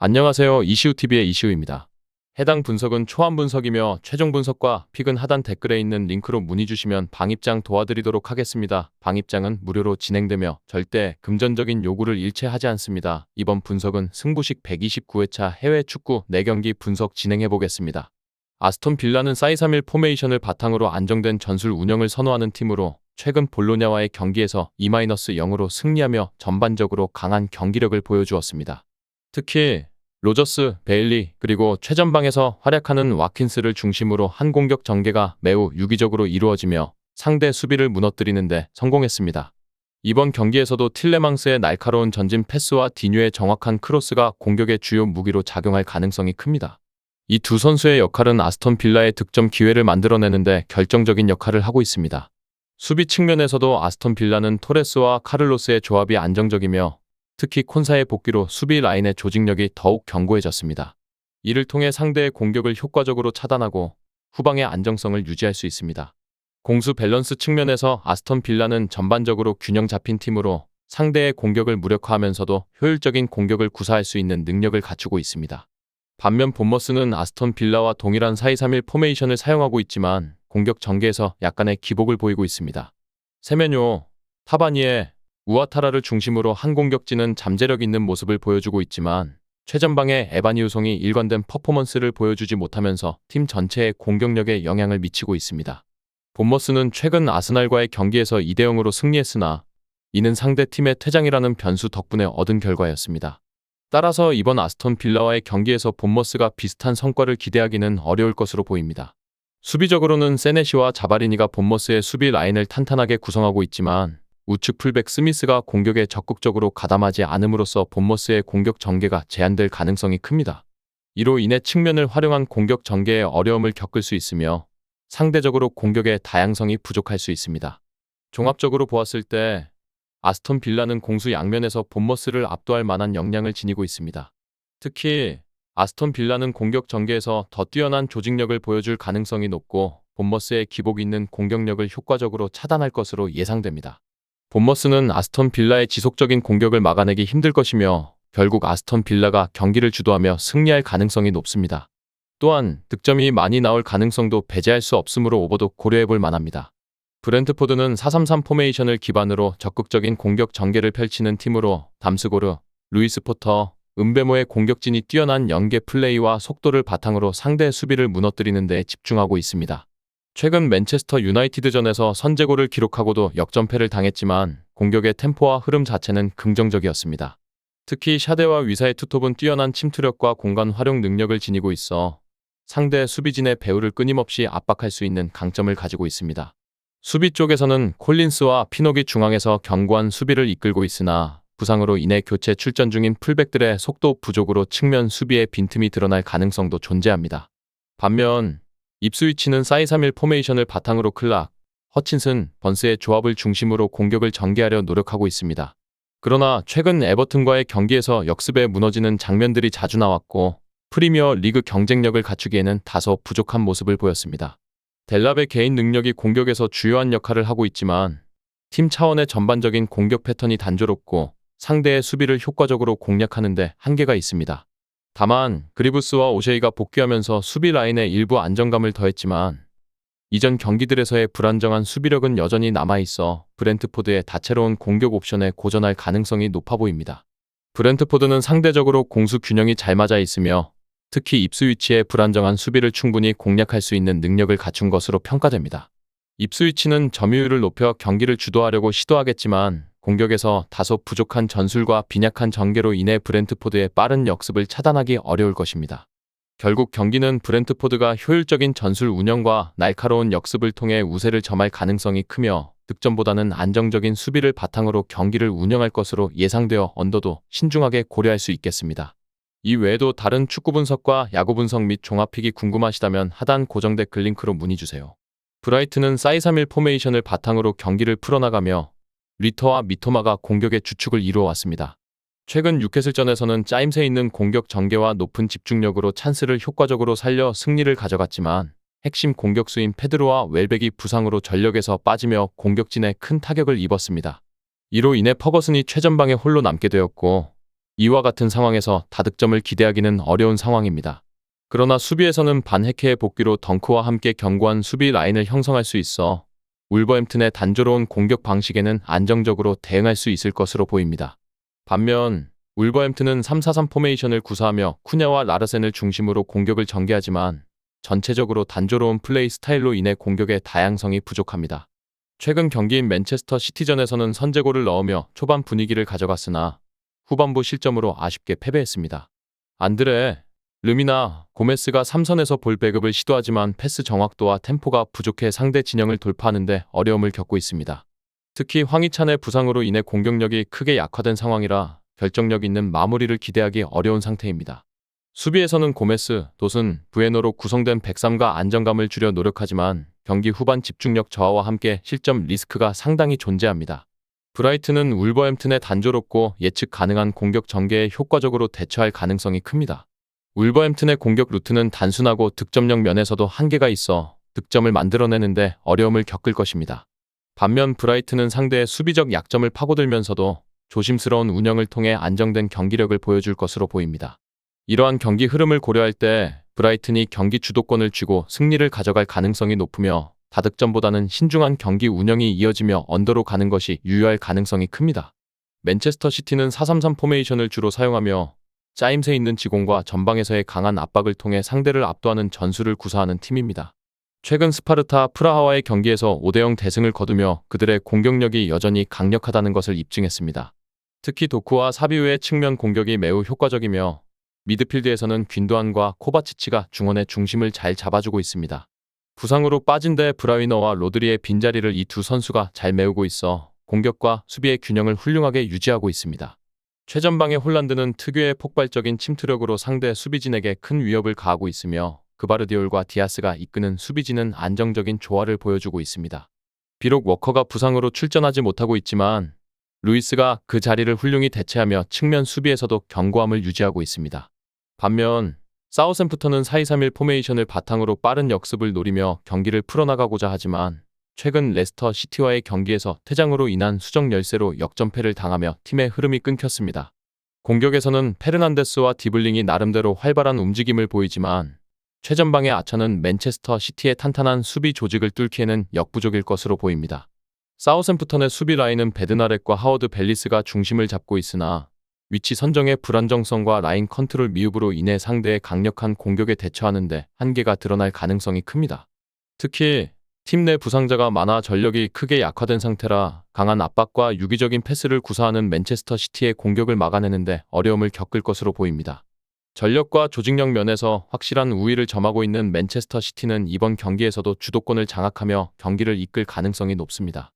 안녕하세요. 이시우TV의 이시우입니다. 해당 분석은 초안 분석이며 최종 분석과 픽은 하단 댓글에 있는 링크로 문의 주시면 방입장 도와드리도록 하겠습니다. 방입장은 무료로 진행되며 절대 금전적인 요구를 일체하지 않습니다. 이번 분석은 승부식 129회차 해외 축구 4경기 분석 진행해 보겠습니다. 아스톤 빌라는 4-2-3-1 포메이션을 바탕으로 안정된 전술 운영을 선호하는 팀으로 최근 볼로냐와의 경기에서 2-0으로 승리하며 전반적으로 강한 경기력을 보여주었습니다. 특히 로저스, 베일리, 그리고 최전방에서 활약하는 와킨스를 중심으로 한 공격 전개가 매우 유기적으로 이루어지며 상대 수비를 무너뜨리는 데 성공했습니다. 이번 경기에서도 틸레망스의 날카로운 전진 패스와 디뉴의 정확한 크로스가 공격의 주요 무기로 작용할 가능성이 큽니다. 이 두 선수의 역할은 아스톤 빌라의 득점 기회를 만들어내는데 결정적인 역할을 하고 있습니다. 수비 측면에서도 아스톤 빌라는 토레스와 카를로스의 조합이 안정적이며 특히 콘사의 복귀로 수비 라인의 조직력이 더욱 견고해졌습니다. 이를 통해 상대의 공격을 효과적으로 차단하고 후방의 안정성을 유지할 수 있습니다. 공수 밸런스 측면에서 아스톤 빌라는 전반적으로 균형 잡힌 팀으로 상대의 공격을 무력화하면서도 효율적인 공격을 구사할 수 있는 능력을 갖추고 있습니다. 반면 본머스는 아스톤 빌라와 동일한 4-2-3-1 포메이션을 사용하고 있지만 공격 전개에서 약간의 기복을 보이고 있습니다. 세메뇨, 타바니에, 우아타라를 중심으로 한 공격진은 잠재력 있는 모습을 보여주고 있지만 최전방의 에바니우송이 일관된 퍼포먼스를 보여주지 못하면서 팀 전체의 공격력에 영향을 미치고 있습니다. 본머스는 최근 아스날과의 경기에서 2-0으로 승리했으나 이는 상대 팀의 퇴장이라는 변수 덕분에 얻은 결과였습니다. 따라서 이번 아스톤 빌라와의 경기에서 본머스가 비슷한 성과를 기대하기는 어려울 것으로 보입니다. 수비적으로는 세네시와 자바리니가 본머스의 수비 라인을 탄탄하게 구성하고 있지만 우측 풀백 스미스가 공격에 적극적으로 가담하지 않음으로써 본머스의 공격 전개가 제한될 가능성이 큽니다. 이로 인해 측면을 활용한 공격 전개에 어려움을 겪을 수 있으며 상대적으로 공격의 다양성이 부족할 수 있습니다. 종합적으로 보았을 때 아스톤 빌라는 공수 양면에서 본머스를 압도할 만한 역량을 지니고 있습니다. 특히 아스톤 빌라는 공격 전개에서 더 뛰어난 조직력을 보여줄 가능성이 높고 본머스의 기복 있는 공격력을 효과적으로 차단할 것으로 예상됩니다. 본머스는 아스톤 빌라의 지속적인 공격을 막아내기 힘들 것이며 결국 아스톤 빌라가 경기를 주도하며 승리할 가능성이 높습니다. 또한 득점이 많이 나올 가능성도 배제할 수 없으므로 오버도 고려해볼 만합니다. 브렌트포드는 4-3-3 포메이션을 기반으로 적극적인 공격 전개를 펼치는 팀으로 담스고르, 루이스 포터, 은베모의 공격진이 뛰어난 연계 플레이와 속도를 바탕으로 상대 수비를 무너뜨리는 데 집중하고 있습니다. 최근 맨체스터 유나이티드전에서 선제골을 기록하고도 역전패를 당했지만 공격의 템포와 흐름 자체는 긍정적이었습니다. 특히 샤데와 위사의 투톱은 뛰어난 침투력과 공간 활용 능력을 지니고 있어 상대 수비진의 배후를 끊임없이 압박할 수 있는 강점을 가지고 있습니다. 수비 쪽에서는 콜린스와 피녹이 중앙에서 견고한 수비를 이끌고 있으나 부상으로 인해 교체 출전 중인 풀백들의 속도 부족으로 측면 수비에 빈틈이 드러날 가능성도 존재합니다. 반면 입스위치는 4-2-3-1 포메이션을 바탕으로 클락, 허친슨, 번스의 조합을 중심으로 공격을 전개하려 노력하고 있습니다. 그러나 최근 에버튼과의 경기에서 역습에 무너지는 장면들이 자주 나왔고 프리미어 리그 경쟁력을 갖추기에는 다소 부족한 모습을 보였습니다. 델랍의 개인 능력이 공격에서 주요한 역할을 하고 있지만 팀 차원의 전반적인 공격 패턴이 단조롭고 상대의 수비를 효과적으로 공략하는 데 한계가 있습니다. 다만 그리브스와 오셰이가 복귀하면서 수비 라인에 일부 안정감을 더했지만 이전 경기들에서의 불안정한 수비력은 여전히 남아있어 브렌트포드의 다채로운 공격 옵션에 고전할 가능성이 높아 보입니다. 브렌트포드는 상대적으로 공수 균형이 잘 맞아 있으며 특히 입스위치의 불안정한 수비를 충분히 공략할 수 있는 능력을 갖춘 것으로 평가됩니다. 입스위치는 점유율을 높여 경기를 주도하려고 시도하겠지만 공격에서 다소 부족한 전술과 빈약한 전개로 인해 브렌트포드의 빠른 역습을 차단하기 어려울 것입니다. 결국 경기는 브렌트포드가 효율적인 전술 운영과 날카로운 역습을 통해 우세를 점할 가능성이 크며 득점보다는 안정적인 수비를 바탕으로 경기를 운영할 것으로 예상되어 언더도 신중하게 고려할 수 있겠습니다. 이 외에도 다른 축구 분석과 야구 분석 및 종합픽이 궁금하시다면 하단 고정 댓글 링크로 문의주세요. 브라이튼은 4-2-3-1 포메이션을 바탕으로 경기를 풀어나가며 리터와 미토마가 공격의 주축을 이루어왔습니다. 최근 뉴캐슬전에서는 짜임새 있는 공격 전개와 높은 집중력으로 찬스를 효과적으로 살려 승리를 가져갔지만 핵심 공격수인 페드로와 웰백이 부상으로 전력에서 빠지며 공격진에 큰 타격을 입었습니다. 이로 인해 퍼거슨이 최전방에 홀로 남게 되었고 이와 같은 상황에서 다득점을 기대하기는 어려운 상황입니다. 그러나 수비에서는 반헤케의 복귀로 덩크와 함께 견고한 수비 라인을 형성할 수 있어 울버햄튼의 단조로운 공격 방식에는 안정적으로 대응할 수 있을 것으로 보입니다. 반면 울버햄튼은 3-4-3 포메이션을 구사하며 쿠냐와 라르센을 중심으로 공격을 전개하지만 전체적으로 단조로운 플레이 스타일로 인해 공격의 다양성이 부족합니다. 최근 경기인 맨체스터 시티전에서는 선제골을 넣으며 초반 분위기를 가져갔으나 후반부 실점으로 아쉽게 패배했습니다. 안드레, 르미나, 고메스가 3선에서 볼 배급을 시도하지만 패스 정확도와 템포가 부족해 상대 진영을 돌파하는 데 어려움을 겪고 있습니다. 특히 황희찬의 부상으로 인해 공격력이 크게 약화된 상황이라 결정력 있는 마무리를 기대하기 어려운 상태입니다. 수비에서는 고메스, 도슨, 부에노로 구성된 백삼과 안정감을 주려 노력하지만 경기 후반 집중력 저하와 함께 실점 리스크가 상당히 존재합니다. 브라이튼은 울버햄튼의 단조롭고 예측 가능한 공격 전개에 효과적으로 대처할 가능성이 큽니다. 울버햄튼의 공격 루트는 단순하고 득점력 면에서도 한계가 있어 득점을 만들어내는데 어려움을 겪을 것입니다. 반면 브라이튼은 상대의 수비적 약점을 파고들면서도 조심스러운 운영을 통해 안정된 경기력을 보여줄 것으로 보입니다. 이러한 경기 흐름을 고려할 때 브라이튼이 경기 주도권을 쥐고 승리를 가져갈 가능성이 높으며 다득점보다는 신중한 경기 운영이 이어지며 언더로 가는 것이 유효할 가능성이 큽니다. 맨체스터 시티는 4-3-3 포메이션을 주로 사용하며 짜임새 있는 지공과 전방에서의 강한 압박을 통해 상대를 압도하는 전술을 구사하는 팀입니다. 최근 스파르타 프라하와의 경기에서 5-0 대승을 거두며 그들의 공격력이 여전히 강력하다는 것을 입증했습니다. 특히 도쿠와 사비우의 측면 공격이 매우 효과적이며 미드필드에서는 귄도안과 코바치치가 중원의 중심을 잘 잡아주고 있습니다. 부상으로 빠진 데 브라위너와 로드리의 빈자리를 이 두 선수가 잘 메우고 있어 공격과 수비의 균형을 훌륭하게 유지하고 있습니다. 최전방의 홀란드는 특유의 폭발적인 침투력으로 상대 수비진에게 큰 위협을 가하고 있으며 그바르디올과 디아스가 이끄는 수비진은 안정적인 조화를 보여주고 있습니다. 비록 워커가 부상으로 출전하지 못하고 있지만 루이스가 그 자리를 훌륭히 대체하며 측면 수비에서도 견고함을 유지하고 있습니다. 반면 사우샘프턴은 4-2-3-1 포메이션을 바탕으로 빠른 역습을 노리며 경기를 풀어나가고자 하지만 최근 레스터 시티와의 경기에서 퇴장으로 인한 수적 열세로 역전패를 당하며 팀의 흐름이 끊겼습니다. 공격에서는 페르난데스와 디블링이 나름대로 활발한 움직임을 보이지만 최전방의 아처는 맨체스터 시티의 탄탄한 수비 조직을 뚫기에는 역부족일 것으로 보입니다. 사우샘프턴의 수비 라인은 베드나렛과 하워드 벨리스가 중심을 잡고 있으나 위치 선정의 불안정성과 라인 컨트롤 미흡으로 인해 상대의 강력한 공격에 대처하는 데 한계가 드러날 가능성이 큽니다. 특히 팀 내 부상자가 많아 전력이 크게 약화된 상태라 강한 압박과 유기적인 패스를 구사하는 맨체스터 시티의 공격을 막아내는데 어려움을 겪을 것으로 보입니다. 전력과 조직력 면에서 확실한 우위를 점하고 있는 맨체스터 시티는 이번 경기에서도 주도권을 장악하며 경기를 이끌 가능성이 높습니다.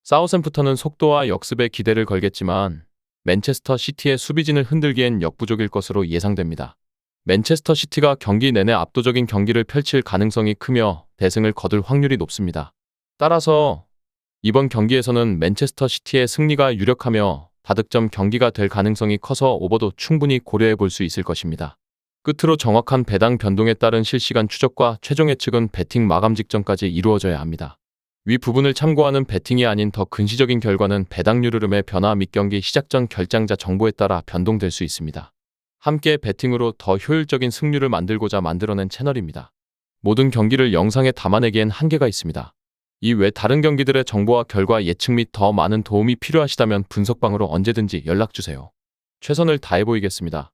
사우샘프턴은 속도와 역습에 기대를 걸겠지만 맨체스터 시티의 수비진을 흔들기엔 역부족일 것으로 예상됩니다. 맨체스터 시티가 경기 내내 압도적인 경기를 펼칠 가능성이 크며 대승을 거둘 확률이 높습니다. 따라서 이번 경기에서는 맨체스터 시티의 승리가 유력하며 다득점 경기가 될 가능성이 커서 오버도 충분히 고려해 볼 수 있을 것입니다. 끝으로 정확한 배당 변동에 따른 실시간 추적과 최종 예측은 배팅 마감 직전까지 이루어져야 합니다. 위 부분을 참고하는 배팅이 아닌 더 근시적인 결과는 배당률 흐름의 변화 및 경기 시작 전 결장자 정보에 따라 변동될 수 있습니다. 함께 배팅으로 더 효율적인 승률을 만들고자 만들어낸 채널입니다. 모든 경기를 영상에 담아내기엔 한계가 있습니다. 이 외 다른 경기들의 정보와 결과 예측 및 더 많은 도움이 필요하시다면 분석방으로 언제든지 연락주세요. 최선을 다해 보이겠습니다.